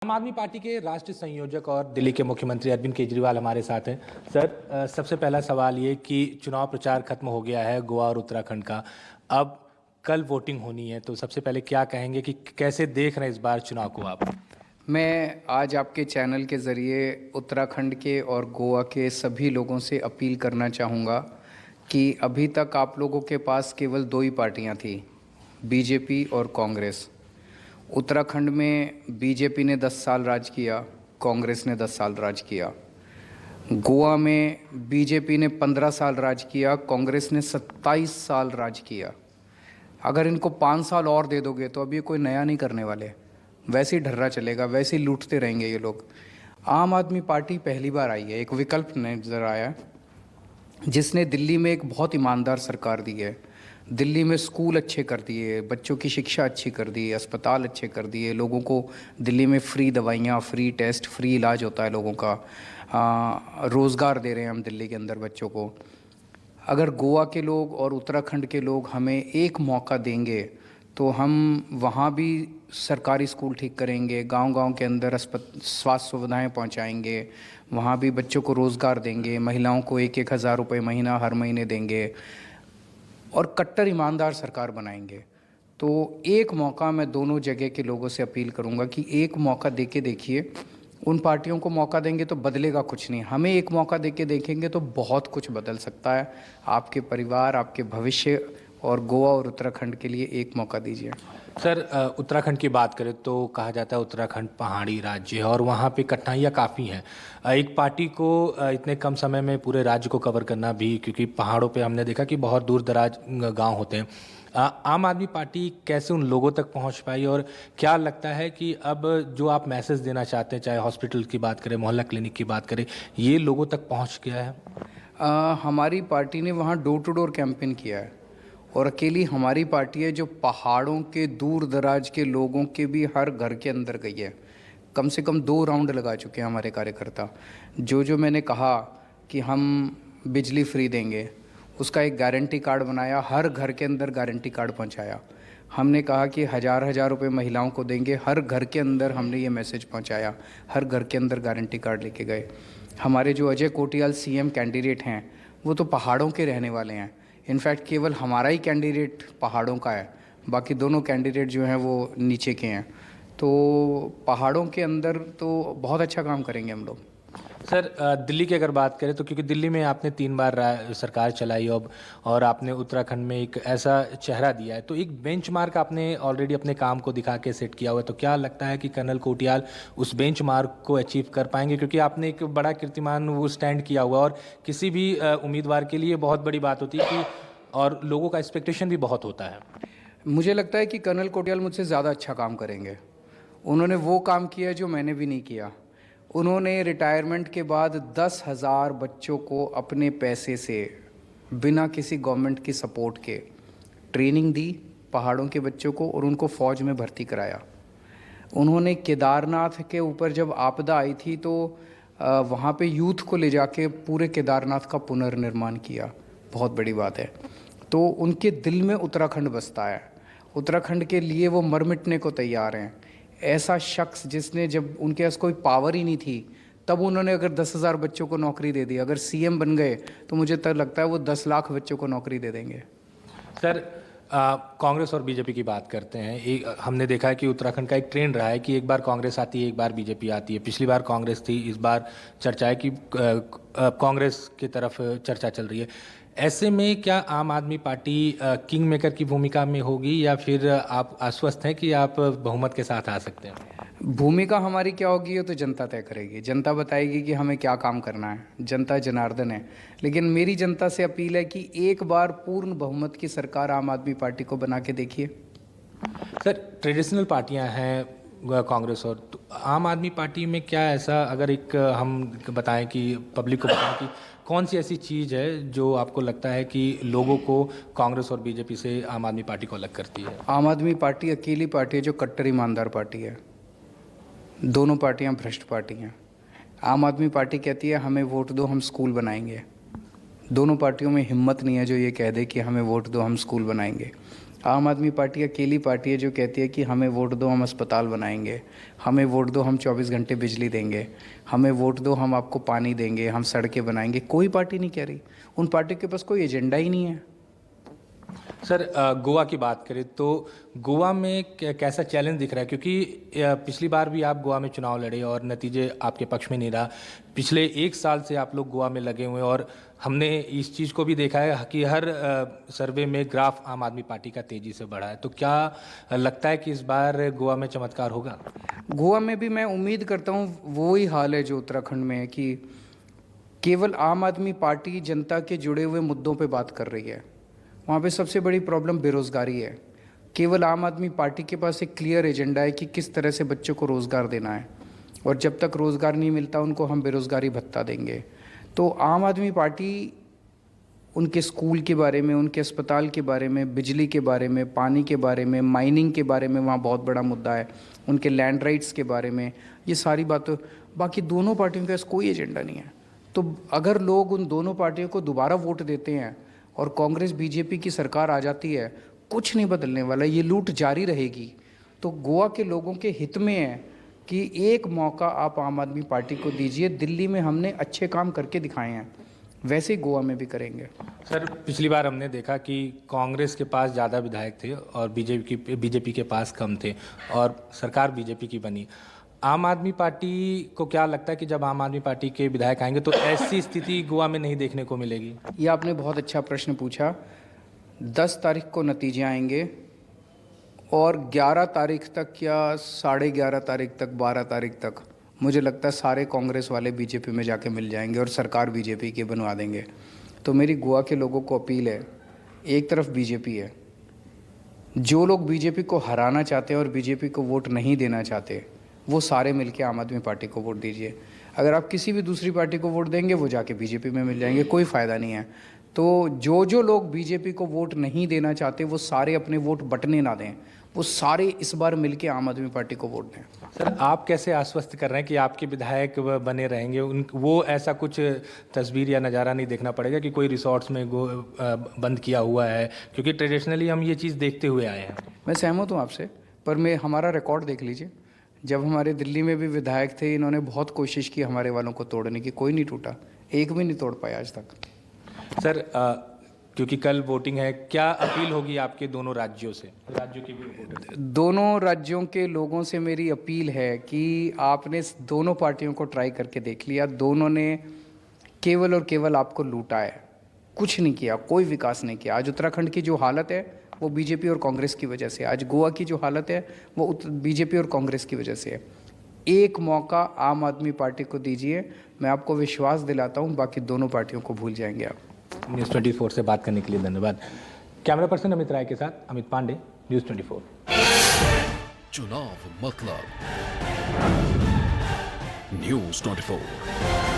आम आदमी पार्टी के राष्ट्रीय संयोजक और दिल्ली के मुख्यमंत्री अरविंद केजरीवाल हमारे साथ हैं। सर, सबसे पहला सवाल ये कि चुनाव प्रचार खत्म हो गया है गोवा और उत्तराखंड का। अब कल वोटिंग होनी है, तो सबसे पहले क्या कहेंगे कि कैसे देख रहे हैं इस बार चुनाव को आप? मैं आज आपके चैनल के ज़रिए उत्तराखंड के और गोवा के सभी लोगों से अपील करना चाहूँगा कि अभी तक आप लोगों के पास केवल दो ही पार्टियाँ थी, बीजेपी और कांग्रेस। उत्तराखंड में बीजेपी ने 10 साल राज किया, कांग्रेस ने 10 साल राज किया। गोवा में बीजेपी ने 15 साल राज किया, कांग्रेस ने 27 साल राज किया। अगर इनको 5 साल और दे दोगे तो अब ये कोई नया नहीं करने वाले, वैसे ही ढर्रा चलेगा, वैसे ही लूटते रहेंगे ये लोग। आम आदमी पार्टी पहली बार आई है, एक विकल्प नजर आया जिसने दिल्ली में एक बहुत ईमानदार सरकार दी है। दिल्ली में स्कूल अच्छे कर दिए, बच्चों की शिक्षा अच्छी कर दी, अस्पताल अच्छे कर दिए, लोगों को दिल्ली में फ्री दवाइयाँ, फ्री टेस्ट, फ्री इलाज होता है लोगों का। रोज़गार दे रहे हैं हम दिल्ली के अंदर बच्चों को। अगर गोवा के लोग और उत्तराखंड के लोग हमें एक मौका देंगे तो हम वहाँ भी सरकारी स्कूल ठीक करेंगे, गांव-गांव के अंदर स्वास्थ्य सुविधाएं पहुँचाएंगे, वहाँ भी बच्चों को रोज़गार देंगे, महिलाओं को 1-1 हज़ार रुपये महीना हर महीने देंगे और कट्टर ईमानदार सरकार बनाएंगे। तो एक मौका मैं दोनों जगह के लोगों से अपील करूँगा कि एक मौका दे के देखिए। उन पार्टियों को मौका देंगे तो बदलेगा कुछ नहीं, हमें एक मौका दे के देखेंगे तो बहुत कुछ बदल सकता है। आपके परिवार, आपके भविष्य और गोवा और उत्तराखंड के लिए एक मौका दीजिए। सर, उत्तराखंड की बात करें तो कहा जाता है उत्तराखंड पहाड़ी राज्य है और वहाँ पे कठिनाइयाँ काफ़ी हैं। एक पार्टी को इतने कम समय में पूरे राज्य को कवर करना भी, क्योंकि पहाड़ों पे हमने देखा कि बहुत दूर दराज गांव होते हैं। आम आदमी पार्टी कैसे उन लोगों तक पहुंच पाई और क्या लगता है कि अब जो आप मैसेज देना चाहते हैं, चाहे हॉस्पिटल की बात करें, मोहल्ला क्लिनिक की बात करें, ये लोगों तक पहुंच गया है? हमारी पार्टी ने वहाँ डोर टू डोर कैंपेन किया है और अकेली हमारी पार्टी है जो पहाड़ों के दूर दराज के लोगों के भी हर घर के अंदर गई है। कम से कम 2 राउंड लगा चुके हैं हमारे कार्यकर्ता। जो मैंने कहा कि हम बिजली फ्री देंगे, उसका एक गारंटी कार्ड बनाया, हर घर के अंदर गारंटी कार्ड पहुंचाया। हमने कहा कि हज़ार रुपए महिलाओं को देंगे, हर घर के अंदर हमने ये मैसेज पहुंचाया, हर घर के अंदर गारंटी कार्ड लेके गए। हमारे जो अजय कोटियाल सीएम कैंडिडेट हैं वो तो पहाड़ों के रहने वाले हैं। इनफैक्ट केवल हमारा ही कैंडिडेट पहाड़ों का है, बाकी दोनों कैंडिडेट जो हैं वो नीचे के हैं। तो पहाड़ों के अंदर तो बहुत अच्छा काम करेंगे हम लोग। सर, दिल्ली की अगर बात करें तो क्योंकि दिल्ली में आपने 3 बार सरकार चलाई अब, और आपने उत्तराखंड में एक ऐसा चेहरा दिया है, तो एक बेंचमार्क आपने ऑलरेडी अपने काम को दिखा के सेट किया हुआ है। तो क्या लगता है कि कर्नल कोटियाल उस बेंचमार्क को अचीव कर पाएंगे? क्योंकि आपने एक बड़ा कीर्तिमान वो स्टैंड किया हुआ और किसी भी उम्मीदवार के लिए बहुत बड़ी बात होती है कि, और लोगों का एक्सपेक्टेशन भी बहुत होता है। मुझे लगता है कि कर्नल कोटियाल मुझसे ज़्यादा अच्छा काम करेंगे। उन्होंने वो काम किया जो मैंने भी नहीं किया। उन्होंने रिटायरमेंट के बाद 10,000 बच्चों को अपने पैसे से, बिना किसी गवर्नमेंट की सपोर्ट के, ट्रेनिंग दी पहाड़ों के बच्चों को और उनको फ़ौज में भर्ती कराया। उन्होंने केदारनाथ के ऊपर जब आपदा आई थी तो वहाँ पे यूथ को ले जाके पूरे केदारनाथ का पुनर्निर्माण किया। बहुत बड़ी बात है। तो उनके दिल में उत्तराखंड बसता है, उत्तराखंड के लिए वो मर मिटने को तैयार हैं। ऐसा शख्स जिसने, जब उनके पास कोई पावर ही नहीं थी, तब उन्होंने अगर 10,000 बच्चों को नौकरी दे दी, अगर सीएम बन गए तो मुझे तब लगता है वो 10 लाख बच्चों को नौकरी दे देंगे। सर, कांग्रेस और बीजेपी की बात करते हैं। हमने देखा है कि उत्तराखंड का एक ट्रेंड रहा है कि एक बार कांग्रेस आती है, एक बार बीजेपी आती है। पिछली बार कांग्रेस थी, इस बार चर्चा है कि कांग्रेस की तरफ चर्चा चल रही है। ऐसे में क्या आम आदमी पार्टी किंग मेकर की भूमिका में होगी या फिर आप आश्वस्त हैं कि आप बहुमत के साथ आ सकते हैं? भूमिका हमारी क्या होगी ये तो जनता तय करेगी। जनता बताएगी कि हमें क्या काम करना है। जनता जनार्दन है। लेकिन मेरी जनता से अपील है कि एक बार पूर्ण बहुमत की सरकार आम आदमी पार्टी को बना के देखिए। सर, ट्रेडिशनल पार्टियां हैं कांग्रेस और, तो आम आदमी पार्टी में क्या ऐसा, अगर एक हम बताएं कि पब्लिक को बताएं कि कौन सी ऐसी चीज़ है जो आपको लगता है कि लोगों को कांग्रेस और बीजेपी से आम आदमी पार्टी को अलग करती है? आम आदमी पार्टी अकेली पार्टी है जो कट्टर ईमानदार पार्टी है। दोनों पार्टियां भ्रष्ट पार्टी हैं। आम आदमी पार्टी कहती है हमें वोट दो, हम स्कूल बनाएंगे। दोनों पार्टियों में हिम्मत नहीं है जो ये कह दे कि हमें वोट दो हम स्कूल बनाएंगे। आम आदमी पार्टी अकेली पार्टी है जो कहती है कि हमें वोट दो हम अस्पताल बनाएंगे, हमें वोट दो हम 24 घंटे बिजली देंगे, हमें वोट दो हम आपको पानी देंगे, हम सड़कें बनाएंगे। कोई पार्टी नहीं कह रही, उन पार्टियों के पास कोई एजेंडा ही नहीं है। सर गोवा की बात करें तो गोवा में कैसा चैलेंज दिख रहा है, क्योंकि पिछली बार भी आप गोवा में चुनाव लड़े और नतीजे आपके पक्ष में नहीं रहा। पिछले 1 साल से आप लोग गोवा में लगे हुए हैं और हमने इस चीज़ को भी देखा है कि हर सर्वे में ग्राफ आम आदमी पार्टी का तेज़ी से बढ़ा है। तो क्या लगता है कि इस बार गोवा में चमत्कार होगा? गोवा में भी मैं उम्मीद करता हूँ वो ही हाल है जो उत्तराखंड में है कि केवल आम आदमी पार्टी जनता के जुड़े हुए मुद्दों पे बात कर रही है। वहाँ पे सबसे बड़ी प्रॉब्लम बेरोज़गारी है। केवल आम आदमी पार्टी के पास एक क्लियर एजेंडा है कि किस तरह से बच्चों को रोज़गार देना है, और जब तक रोज़गार नहीं मिलता उनको हम बेरोज़गारी भत्ता देंगे। तो आम आदमी पार्टी उनके स्कूल के बारे में, उनके अस्पताल के बारे में, बिजली के बारे में, पानी के बारे में, माइनिंग के बारे में वहाँ बहुत बड़ा मुद्दा है, उनके लैंड राइट्स के बारे में, ये सारी बातें। बाकी दोनों पार्टियों के पास कोई एजेंडा नहीं है। तो अगर लोग उन दोनों पार्टियों को दोबारा वोट देते हैं और कांग्रेस बीजेपी की सरकार आ जाती है, कुछ नहीं बदलने वाला, ये लूट जारी रहेगी। तो गोवा के लोगों के हित में है कि एक मौका आप आम आदमी पार्टी को दीजिए। दिल्ली में हमने अच्छे काम करके दिखाए हैं, वैसे ही गोवा में भी करेंगे। सर पिछली बार हमने देखा कि कांग्रेस के पास ज़्यादा विधायक थे और बीजेपी के पास कम थे और सरकार बीजेपी की बनी। आम आदमी पार्टी को क्या लगता है कि जब आम आदमी पार्टी के विधायक आएंगे तो ऐसी स्थिति गोवा में नहीं देखने को मिलेगी? ये आपने बहुत अच्छा प्रश्न पूछा। 10 तारीख को नतीजे आएंगे और 11 तारीख तक या 11:30 तारीख तक, 12 तारीख तक मुझे लगता है सारे कांग्रेस वाले बीजेपी में जाके मिल जाएंगे और सरकार बीजेपी की बनवा देंगे। तो मेरी गोवा के लोगों को अपील है, एक तरफ बीजेपी है, जो लोग बीजेपी को हराना चाहते हैं और बीजेपी को वोट नहीं देना चाहते वो सारे मिलके आम आदमी पार्टी को वोट दीजिए। अगर आप किसी भी दूसरी पार्टी को वोट देंगे वो जाके बीजेपी में मिल जाएंगे, कोई फ़ायदा नहीं है। तो जो लोग बीजेपी को वोट नहीं देना चाहते वो सारे अपने वोट बंटने ना दें, वो सारे इस बार मिलके आम आदमी पार्टी को वोट दें। सर आप कैसे आश्वस्त कर रहे हैं कि आपके विधायक बने रहेंगे? वो ऐसा कुछ तस्वीर या नज़ारा नहीं देखना पड़ेगा कि कोई रिसोर्ट्स में बंद किया हुआ है, क्योंकि ट्रेडिशनली हम ये चीज़ देखते हुए आए हैं। मैं सहमत हूँ आपसे, पर हमारा रिकॉर्ड देख लीजिए। जब हमारे दिल्ली में भी विधायक थे, इन्होंने बहुत कोशिश की हमारे वालों को तोड़ने की, कोई नहीं टूटा, एक भी नहीं तोड़ पाया आज तक। सर क्योंकि कल वोटिंग है, क्या अपील होगी आपके दोनों राज्यों से? राज्यों की भी दोनों राज्यों के लोगों से मेरी अपील है कि आपने दोनों पार्टियों को ट्राई करके देख लिया। दोनों ने केवल और केवल आपको लूटा है, कुछ नहीं किया, कोई विकास नहीं किया। आज उत्तराखंड की जो हालत है वो बीजेपी और कांग्रेस की वजह से, आज गोवा की जो हालत है वो बीजेपी और कांग्रेस की वजह से है। एक मौका आम आदमी पार्टी को दीजिए, मैं आपको विश्वास दिलाता हूँ बाकी दोनों पार्टियों को भूल जाएंगे आप। न्यूज़ 24 से बात करने के लिए धन्यवाद। कैमरा पर्सन अमित राय के साथ अमित पांडे, न्यूज़ 24। चुनाव मतलब न्यूज़ 24।